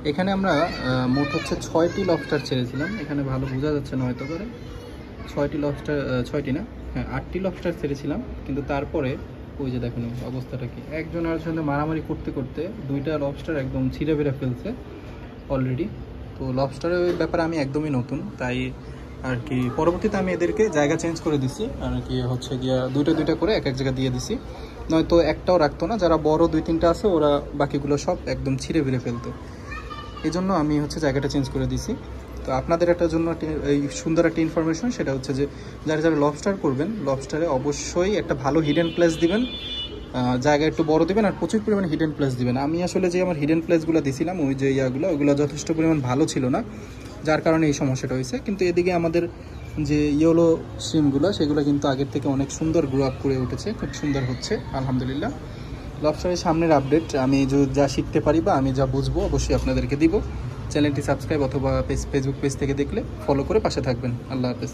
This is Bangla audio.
এখানে আমরা মোট হচ্ছে 6টি লবস্টার ছেড়েছিলাম। এখানে ভালো বোঝা যাচ্ছে না হয়তো করে, 6টি লবস্টার, 6টি না, হ্যাঁ 8টি লবস্টার ছেড়েছিলাম। কিন্তু তারপরে ওই যে দেখুন অবস্থাটা কি, একজন আরেকজনের মারামারি করতে করতে 2টা লবস্টার একদম ছিঁড়ে বেড়ে ফেলছে অলরেডি। তো লবস্টারের ব্যাপারে আমি একদমই নতুন, তাই আর কি পরবর্তীতে আমি এদেরকে জায়গা চেঞ্জ করে দিছি আর কি, হচ্ছে গিয়া দুইটা করে এক এক জায়গায় দিয়ে দিছি, নয়তো একটাও রাখতো না। যারা বড় 2-3টা আছে ওরা বাকিগুলো সব একদম ছিঁড়ে বেড়ে ফেলতো, এই জন্য আমি হচ্ছে জায়গাটা চেঞ্জ করে দিছি। তো আপনাদের একটা জন্য এই সুন্দর একটা ইনফরমেশন, সেটা হচ্ছে যে যারা যারা লবস্টার করবেন, লবস্টারে অবশ্যই একটা ভালো হিডেন প্লেস দিবেন, জায়গা একটু বড় দিবেন আর প্রচুর পরিমাণে হিডেন প্লেস দিবেন। আমি আসলে যে আমার হিডেন প্লেসগুলো দিছিলাম ওই যে ওগুলো যথেষ্ট পরিমাণ ভালো ছিল না, যার কারণে এই সমস্যাটা হয়েছে। কিন্তু এদিকে আমাদের যে ইয়েলো সিমগুলো সেগুলো কিন্তু আগের থেকে অনেক সুন্দর গ্রো আপ করে উঠেছে, খুব সুন্দর হচ্ছে আলহামদুলিল্লাহ। লবস্টারের সামনের আপডেট আমি যা শিখতে পারি বা আমি যা বুঝবো অবশ্যই আপনাদেরকে দিব। চ্যানেলটি সাবস্ক্রাইব অথবা ফেসবুক পেজ থেকে দেখলে ফলো করে পাশে থাকবেন। আল্লাহ হাফেজ।